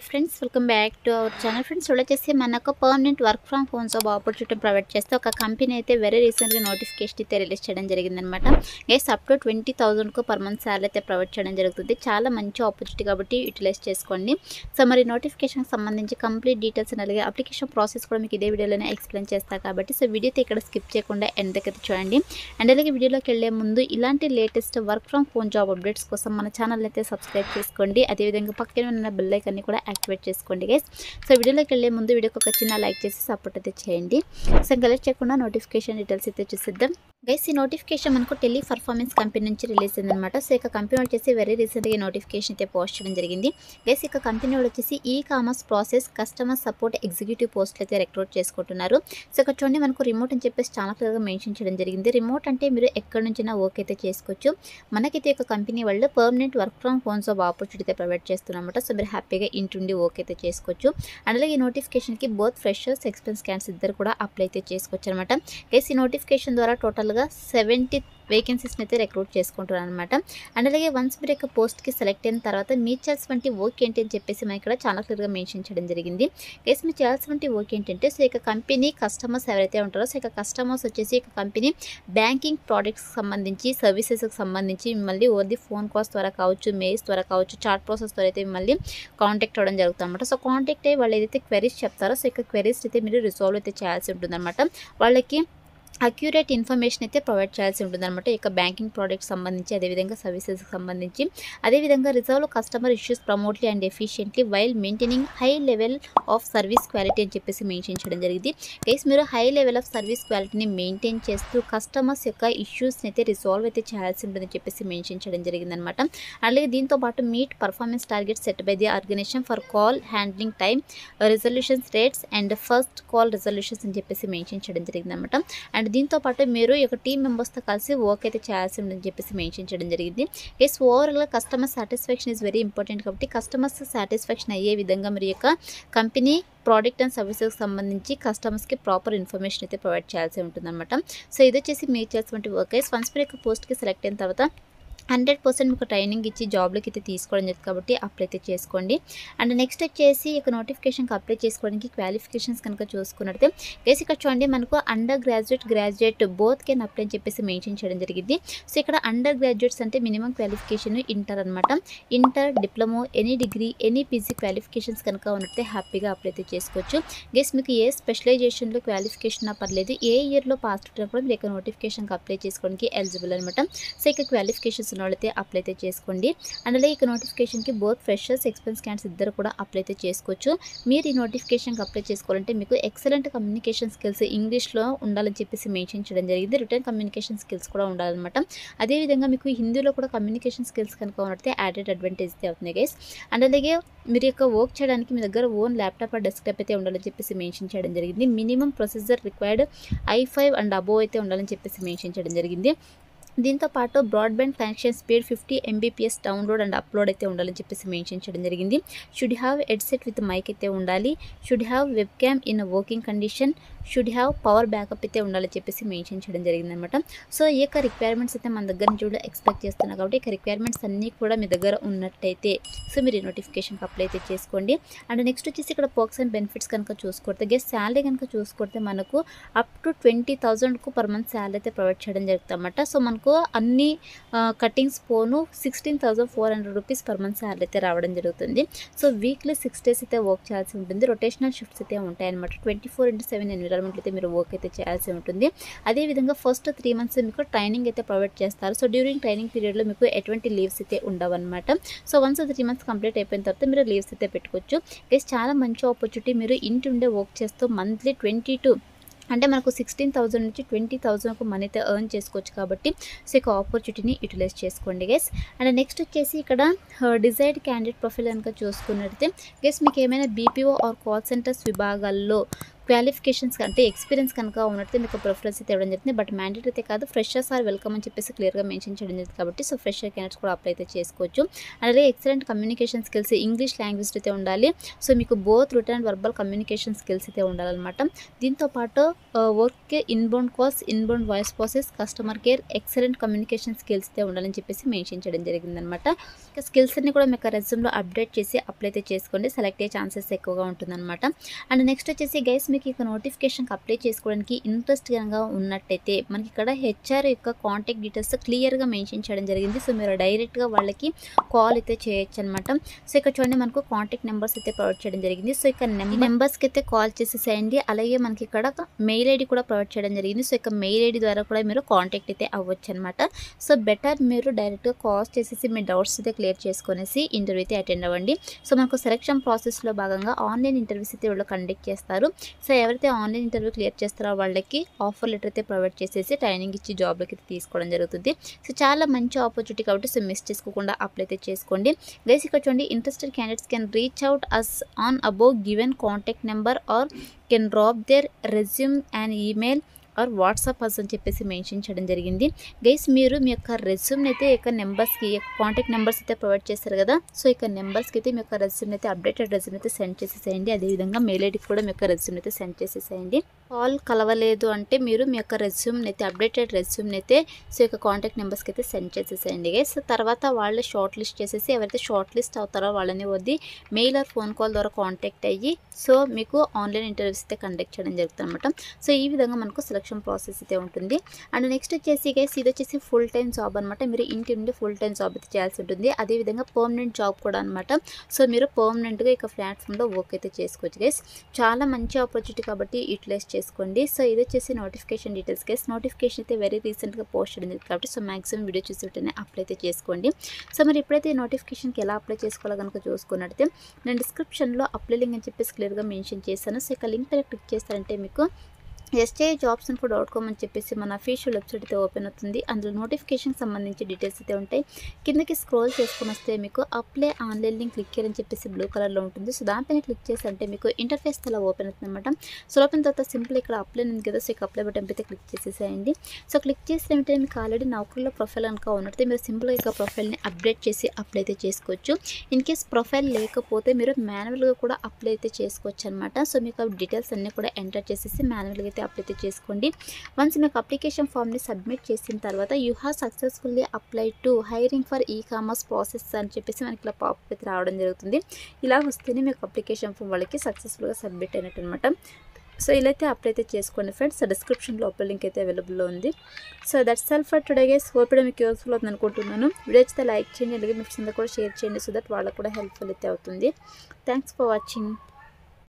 Friends, welcome back to our channel. Friends, వచ్చేసి మనకు permanent work from home job opportunity provide చేస్తే ఒక company అయితే వెరీ రీసెంట్గా నోటిఫికేషన్ అయితే రిలీజ్ చేయడం జరిగిందనమాట. గైస్ అప్ టు 20,000కు పర్ మంత్ శాలరీ అయితే ప్రొవైడ్ చేయడం జరుగుతుంది. చాలా మంచి ఆపర్చునిటీ కాబట్టి యూటిలైజ్ చేసుకోండి. సో మరి నోటిఫికేషన్కి సంబంధించి కంప్లీట్ డీటెయిల్స్ అలాగే అప్లికేషన్ ప్రాసెస్ కూడా మీకు ఇదే వీడియోలోనే ఎక్స్ప్లెయిన్ చేస్తాను కాబట్టి సో వీడియో అయితే ఇక్కడ స్కిప్ చేయకుండా ఎండ్ దగ్గర చూడండి. అండ్ అలాగే వీడియోలోకి వెళ్ళే ముందు ఇలాంటి latest work from home job updates కోసం మన ఛానల్ అయితే సబ్స్క్రైబ్ చేసుకోండి. అదేవిధంగా పక్కన ఉన్న బెల్ ఐకాన్ని కూడా యాక్టివేట్ చేసుకోండి గైస్. సో వీడియోలోకి వెళ్ళే ముందు వీడియోకి ఒక చిన్న లైక్ చేసి సపోర్ట్ అయితే చేయండి. సో కలెక్ట్ చేయకుండా నోటిఫికేషన్ డీటెయిల్స్ అయితే చూసిద్దాం. గైస్ ఈ నోటిఫికేషన్ మనకు టెలి పర్ఫార్మెన్స్ కంపెనీ నుంచి రిలీజ్ అయిందనమాట. సో ఇక కంపెనీ వచ్చేసి వెరీ రీసెంట్గా నోటిఫికేషన్ అయితే పోస్ట్ చేయడం జరిగింది. గైస్ ఇక కంపెనీ వచ్చేసి e commerce process customer support executive పోస్టులు అయితే రిక్రూట్ చేసుకుంటున్నారు. సో ఇక్కడ చూడండి మనకు రిమోట్ అని చెప్పేసి చాలా క్లియర్గా మెన్షన్ చేయడం జరిగింది. రిమోట్ అంటే మీరు ఎక్కడి నుంచైనా వర్క్ అయితే చేసుకోవచ్చు. మనకైతే ఒక కంపెనీ వాళ్ళు permanent work from home job opportunity అయితే ప్రొవైడ్ చేస్తున్నమాట. సో మీరు హ్యాపీగా ఇంటుండి వర్క్ అయితే చేసుకోవచ్చు. అండ్ అలాగే ఈ నోటిఫికేషన్కి బోత్ ఫ్రెషర్స్ ఎక్స్పీరియన్స్ క్యాండిడేట్స్ ఇద్దరు కూడా అప్లై అయితే చేసుకోవచ్చు అనమాట. గైస్ ఈ నోటిఫికేషన్ ద్వారా టోటల్గా 70 వేకెన్సీస్ని అయితే రిక్రూట్ చేసుకుంటున్నారు అనమాట. అండ్ అలాగే వన్స్ మీరు యొక్క పోస్ట్కి సెలెక్ట్ అయిన తర్వాత మీరు చేయాల్సినటువంటి వర్క్ ఏంటి అని చెప్పేసి మనం ఇక్కడ చాలా క్లియర్గా మెన్షన్ చేయడం జరిగింది. గైస్ మీరు చేయాల్సినటువంటి వర్క్ ఏంటంటే సో ఇక కంపెనీ కస్టమర్స్ ఎవరైతే ఉంటారో సో ఇక కస్టమర్స్ వచ్చేసి ఇక కంపెనీ బ్యాంకింగ్ ప్రోడక్ట్స్కి సంబంధించి సర్వీసెస్కి సంబంధించి మిమ్మల్ని ఓన్లీ ఫోన్ కాల్స్ ద్వారా కావచ్చు, మెయిల్స్ ద్వారా కావచ్చు, చాట్ ప్రాసెస్ ద్వారా అయితే మిమ్మల్ని కాంటాక్ట్ అవ్వడం జరుగుతుంది అనమాట. సో కాంటాక్ట్ అయ్యి వాళ్ళు ఏదైతే క్వెరీస్ చెప్తారో సో ఇక క్వెరీస్ అయితే మీరు రిజాల్వ్ అయితే చేయాల్సి ఉంటుంది అనమాట. వాళ్ళకి అక్యురేట్ ఇన్ఫర్మేషన్ అయితే ప్రొవైడ్ చేయాల్సి ఉంటుందన్నమాట. ఇక బ్యాంకింగ్ ప్రోడక్ట్స్ సంబంధించి అదేవిధంగా సర్వీసెస్కి సంబంధించి అదేవిధంగా resolve customer issues promptly and efficiently while maintaining high level of service quality అని చెప్పేసి మెన్షన్ చేయడం జరిగింది. గైస్ మీరు హై లెవెల్ ఆఫ్ సర్వీస్ క్వాలిటీని మెయింటైన్ చేస్తూ కస్టమర్స్ యొక్క ఇష్యూస్ని అయితే రిజాల్వ్ అయితే చేయాల్సి ఉంటుందని చెప్పేసి మెన్షన్ చేయడం జరిగిందనమాట. అలాగే దీంతో పాటు meet performance target set by the organisation for call handling time resolutions rates and first call resolutions అని చెప్పేసి మెన్షన్ చేయడం జరిగిందనమాట. అండ్ దీంతో పాటు మీరు ఒక టీమ్ మెంబర్స్తో కలిసి వర్క్ అయితే చేయాల్సి ఉందని చెప్పేసి మెన్షన్ చేయడం జరిగింది. ఎస్ ఓవరాల్గా customer satisfaction is very important కాబట్టి కస్టమర్స్ సాటిస్ఫాక్షన్ అయ్యే విధంగా మీరు యొక్క కంపెనీ ప్రోడక్ట్ అండ్ సర్వీసెస్కి సంబంధించి కస్టమర్స్కి ప్రాపర్ ఇన్ఫర్మేషన్ అయితే ప్రొవైడ్ చేయాల్సి ఉంటుందన్నమాట. సో ఇది వచ్చేసి మీరు చేసినటువంటి వర్క్ అయితే వన్స్ మీరు యొక్క పోస్ట్కి సెలెక్ట్ అయిన తర్వాత 100% మీకు ట్రైనింగ్ ఇచ్చి జాబ్లోకి అయితే తీసుకోవడం జరుగుతుంది కాబట్టి అప్లై అయితే చేసుకోండి. అండ్ నెక్స్ట్ వచ్చేసి ఇక నోటిఫికేషన్కి అప్లై చేసుకోవడానికి క్వాలిఫికేషన్స్ కనుక చూసుకున్నట్లయితే గైస్ ఇక్కడ చూడండి మనకు under graduate both can apply అని చెప్పేసి మెన్షన్ చేయడం జరిగింది. సో ఇక్కడ అండర్ గ్రాడ్యుయేట్స్ అంటే మినిమం క్వాలిఫికేషన్ ఇంటర్ అనమాట. Inter, diploma, any degree, any PG qualifications కనుక ఉన్నట్టే హ్యాపీగా అప్లై అయితే చేసుకోవచ్చు. గైస్ మీకు ఏ స్పెషలైజేషన్లో క్వాలిఫికేషన్ పర్లేదు, ఏ ఇయర్లో పాస్ అవుట్ కూడా మీరు ఇక నోటిఫికేషన్కి అప్లై చేసుకోవడానికి ఎలిజిబుల్ అనమాట. సో ఇక క్వాలిఫికేషన్స్ అయితే అప్లై అయితే చేసుకోండి. అండ్ అలాగే ఇక నోటిఫికేషన్కి బోత్ ఫ్రెషర్స్ ఎక్స్పీరియన్స్ క్యాండిడేట్స్ ఇద్దరు కూడా అప్లై అయితే చేసుకోవచ్చు. మీరు ఈ నోటిఫికేషన్కి అప్లై చేసుకోవాలంటే మీకు ఎక్సలెంట్ కమ్యూనికేషన్ స్కిల్స్ ఇంగ్లీష్లో ఉండాలని చెప్పేసి మెన్షన్ చేయడం జరిగింది. రిటర్న్ కమ్యూనికేషన్ స్కిల్స్ కూడా ఉండాలన్నమాట. అదేవిధంగా మీకు హిందీలో కూడా కమ్యూనికేషన్ స్కిల్స్ కనుక ఉన్నట్టే యాడెడ్ అడ్వాంటేజ్ అయితే అవుతుంది గైస్. అండ్ అలాగే మీరు యొక్క వర్క్ చేయడానికి మీ దగ్గర ఓన్ ల్యాప్టాప్ డెస్క్టాప్ అయితే ఉండాలని చెప్పేసి మెన్షన్ చేయడం జరిగింది. Minimum processor required i5 and above అయితే ఉండాలని చెప్పేసి మెన్షన్ చేయడం జరిగింది. దీంతో పాటు broadband connection speed 50 Mbps download and upload అయితే ఉండాలని చెప్పేసి మెన్షన్ చేయడం జరిగింది. Should have headset with mic అయితే ఉండాలి. Should have web cam in working condition. Should have power backup అయితే ఉండాలని చెప్పేసి మెన్షన్ చేయడం జరిగింది అనమాట. సో ఈ యొక్క రిక్వైర్మెంట్స్ అయితే మన దగ్గర నుంచి కూడా ఎక్స్పెక్ట్ చేస్తున్నారు కాబట్టి ఇక రిక్వైర్మెంట్స్ అన్నీ కూడా మీ దగ్గర ఉన్నట్టయితే సో మీరు ఈ నోటిఫికేషన్కి అప్లై అయితే చేసుకోండి. అండ్ నెక్స్ట్ వచ్చేసి ఇక్కడ పర్క్స్ అండ్ బెనిఫిట్స్ కనుక చూసుకుంటే గెస్ట్ శాలరీ కనుక చూసుకుంటే మనకు అప్ టు 20,000కు పర్ మంత్ శాలరీ అయితే ప్రొవైడ్ చేయడం జరుగుతుంది అనమాట. సో మనకు అన్ని కటింగ్స్ పోను 16,400 రూపీస్ పర్ మంత్ శాలరీ అయితే రావడం జరుగుతుంది. సో వీక్లీ 6 days అయితే వర్క్ చేయాల్సి ఉంటుంది. రొటేషనల్ షిఫ్ట్స్ అయితే ఉంటాయి అనమాట. 24/7 ఎన్విరాన్మెంట్ అయితే మీరు వర్క్ అయితే చేయాల్సి ఉంటుంది. అదేవిధంగా ఫస్ట్ 3 months మీకు ట్రైనింగ్ అయితే ప్రొవైడ్ చేస్తారు. సో డ్యూరింగ్ ట్రైనింగ్ పీరియడ్లో మీకు ఎటువంటి లీవ్స్ అయితే ఉండవన్నమాట. సో వన్స్ 3 months కంప్లీట్ అయిపోయిన తర్వాత మీరు లీవ్స్ అయితే పెట్టుకోవచ్చు. గైస్ చాలా మంచి ఆపర్చునిటీ. మీరు ఇంటి ఉండే వర్క్ చేస్తూ మంత్లీ 22 అంటే మనకు 16,000 నుంచి 20,000కు మనీ అయితే ఎర్న్ చేసుకోవచ్చు కాబట్టి సో ఇక ఆపర్చునిటీని యూటిలైజ్ చేసుకోండి గైస్. అండ్ నెక్స్ట్ వచ్చేసి ఇక్కడ డిజైర్డ్ క్యాండిడేట్ ప్రొఫైల్ కనుక చూసుకున్నట్లయితే గైస్ మీకు ఏమైనా బీపీఓ ఆర్ కాల్ సెంటర్స్ విభాగాల్లో క్వాలిఫికేషన్స్ అంటే ఎక్స్పీరియన్స్ కనుక ఉన్నట్టు మీకు ప్రిఫరెన్స్ అయితే ఇవ్వడం జరుగుతుంది. బట్ మ్యాండేటరీ అయితే కాదు, ఫ్రెషర్స్ ఆర్ వెల్కమ్ అని చెప్పేసి క్లియర్గా మెన్షన్ చేయడం జరిగింది కాబట్టి సో ఫ్రెషర్ క్యాండిడేట్స్ కూడా అప్లై అయితే చేసుకోవచ్చు. అలాగే excellent communication skills, English language అయితే ఉండాలి. సో మీకు both return and verbal communication skills అయితే ఉండాలన్నమాట. దీంతోపాటు work inbound calls, inbound voice process, customer care, excellent communication skills అయితే ఉండాలని చెప్పేసి మెన్షన్ చేయడం జరిగిందనమాట. ఇక స్కిల్స్ అన్ని కూడా మీకు రెజ్యూమ్లో అప్డేట్ చేసి అప్లై అయితే చేసుకోండి, సెలెక్ట్ అయ్యే ఛాన్సెస్ ఎక్కువగా ఉంటుందన్నమాట. అండ్ నెక్స్ట్ వచ్చేసి గైస్ మీకు ఇక నోటిఫికేషన్కి అప్లై చేసుకోవడానికి ఇంట్రెస్ట్ కనుక ఉన్నట్టయితే మనకి ఇక్కడ హెచ్ఆర్ యొక్క కాంటాక్ట్ డీటెయిల్స్ క్లియర్గా మెన్షన్ చేయడం జరిగింది. సో మీరు డైరెక్ట్గా వాళ్ళకి కాల్ అయితే చేయొచ్చు అనమాట. సో ఇక్కడ చూడండి మనకు కాంటాక్ట్ నెంబర్స్ అయితే ప్రొవైడ్ చేయడం జరిగింది. సో ఇక నెంబర్స్కి అయితే కాల్ చేసేసేయండి. అలాగే మనకి ఇక్కడ మెయిల్ ఐడి కూడా ప్రొవైడ్ చేయడం జరిగింది. సో ఇక మెయిల్ ఐడి ద్వారా కూడా మీరు కాంటాక్ట్ అయితే అవ్వచ్చు అనమాట. సో బెటర్ మీరు డైరెక్ట్గా కాల్ చేసేసి మీ డౌట్స్ అయితే క్లియర్ చేసుకునేసి ఇంటర్వ్యూ అయితే అటెండ్ అవ్వండి. సో మనకు సెలక్షన్ ప్రాసెస్లో భాగంగా ఆన్లైన్ ఇంటర్వ్యూస్ అయితే వీళ్ళు కండక్ట్ చేస్తారు. సో ఎవరైతే ఆన్లైన్ ఇంటర్వ్యూ క్లియర్ చేస్తారో వాళ్ళకి ఆఫర్ లెటర్ అయితే ప్రొవైడ్ చేసేసి ట్రైనింగ్ ఇచ్చి జాబ్లోకి అయితే తీసుకోవడం జరుగుతుంది. సో చాలా మంచి ఆపర్చునిటీ కాబట్టి సో మిస్ చేసుకోకుండా అప్లై అయితే చేసుకోండి. గైస్ ఇక్కడ చూడండి, interested candidates can reach out us on above given contact number or can drop their resume and email or WhatsApp us అని చెప్పేసి మెన్షన్ చేయడం జరిగింది. గైస్ మీరు మీ యొక్క రెజ్యూమ్ని అయితే ఇక నెంబర్స్కి కాంటాక్ట్ నెంబర్స్ అయితే ప్రొవైడ్ చేస్తారు కదా. సో ఇక నెంబర్స్కి అయితే మీ యొక్క రెజ్యూమ్ అయితే అప్డేటెడ్ రెజ్యూమ్ అయితే సెండ్ చేసేసేయండి. అదేవిధంగా మెయిల్ ఐడికి కూడా మీ యొక్క రెజ్యూమ్ అయితే సెండ్ చేసేసేయండి. కాల్ కలవలేదు అంటే మీరు మీ యొక్క రెజ్యూమ్ని అయితే అప్డేటెడ్ రెజ్యూమ్ని అయితే సో యొక్క కాంటాక్ట్ నెంబర్స్కి అయితే సెండ్ చేసేసేయండి గైస్. తర్వాత వాళ్ళు షార్ట్ లిస్ట్ చేసేసి ఎవరైతే షార్ట్ లిస్ట్ అవుతారో వాళ్ళని వద్ది మెయిల్ ఆర్ ఫోన్ కాల్ ద్వారా కాంటాక్ట్ అయ్యి సో మీకు ఆన్లైన్ ఇంటర్వ్యూస్ అయితే కండక్ట్ చేయడం జరుగుతుంది అనమాట. సో ఈ విధంగా మనకు సెలక్షన్ ప్రాసెస్ అయితే ఉంటుంది. అండ్ నెక్స్ట్ వచ్చేసి గైస్ ఇది వచ్చేసి ఫుల్ టైం జాబ్ అనమాట. మీరు ఇంటి నుండి ఫుల్ టైం జాబ్ అయితే చేయాల్సి ఉంటుంది. అదేవిధంగా పర్మనెంట్ జాబ్ కూడా అనమాట. సో మీరు పర్మనెంట్గా ఇక ప్లాట్ఫామ్లో వర్క్ అయితే చేసుకోవచ్చు గైస్. చాలా మంచి ఆపర్చునిటీ కాబట్టి యూటిలైజ్ చేసుకోండి. సో ఇది వచ్చేసి నోటిఫికేషన్ డీటెయిల్స్ గైస్. నోటిఫికేషన్ అయితే వెరీ రీసెంట్గా పోస్ట్ చేయడం జరిగింది కాబట్టి సో మ్యాక్సిమం వీడియో చూసి ఉంటేనే అప్లై అయితే చేసుకోండి. సో మరి ఇప్పుడైతే నోటిఫికేషన్కి ఎలా అప్లై చేసుకోవాలో కనుక చూసుకున్నట్టయితే నేను డిస్క్రిప్షన్లో అప్లై లింక్ అని చెప్పేసి క్లియర్గా మెన్షన్ చేశాను. సో ఇక లింక్ క్లిక్ చేస్తారంటే మీకు SJJobsinfo.com అని చెప్పేసి మన అఫీషియల్ వెబ్సైట్ అయితే ఓపెన్ అవుతుంది. అందులో నోటిఫికేషన్కి సంబంధించి డీటెయిల్స్ అయితే ఉంటాయి. కిందకి స్క్రోల్ చేసుకొని వస్తే మీకు అప్లై ఆన్లైన్ లింక్ క్లిక్ చేయాలని చెప్పేసి బ్లూ కలర్లో ఉంటుంది. సో దానిపైన క్లిక్ చేస్తే మీకు ఇంటర్ఫేస్ అలా ఓపెన్ అవుతుంది అనమాట. సో ఓపెన్ తర్వాత సింపుల్ ఇక్కడ అప్లై ఉంది కదా. సో ఇక అప్లై బటన్ అయితే క్లిక్ చేసేసేయండి. సో క్లిక్ చేసిన వెంటనే మీకు ఆల్రెడీ నౌకరీలో ప్రొఫైల్ కనుక ఉన్నట్టు మీరు సింపుల్గా ఇక ప్రొఫైల్ని అప్డేట్ చేసి అప్లై అయితే చేసుకోవచ్చు. ఇన్ కేస్ ప్రొఫైల్ లేకపోతే మీరు మాన్యువల్గా కూడా అప్లై అయితే చేసుకోవచ్చు అనమాట. సో మీకు డీటెయిల్స్ అన్నీ కూడా ఎంటర్ చేసేసి మాన్యువల్గా అప్లై అయితే చేసుకోండి. వన్స్ మీకు అప్లికేషన్ ఫామ్ని సబ్మిట్ చేసిన తర్వాత you have successfully apply to hiring for e-commerce process అని చెప్పేసి మనకి ఇలా పాపప్ అయితే రావడం జరుగుతుంది. ఇలా వస్తేనే మీకు అప్లికేషన్ ఫామ్ వాళ్ళకి సక్సెస్ఫుల్గా సబ్మిట్ అయినట్టు అనమాట. సో ఇలా అయితే అప్లై అయితే చేసుకోండి ఫ్రెండ్స్. డిస్క్రిప్షన్లో అప్లై లింక్ అయితే అవైలబుల్లో ఉంది. So that's all for today guys. Hope మీకు యూస్ఫుల్ అవుతుంది అనుకుంటున్నాను. వీడియో అయితే లైక్ చేయండి, అలాగే మీ ఫ్రెండ్స్ కూడా షేర్ చేయండి సో దట్ వాళ్ళకు కూడా హెల్ప్ఫుల్ అయితే అవుతుంది. Thanks for watching.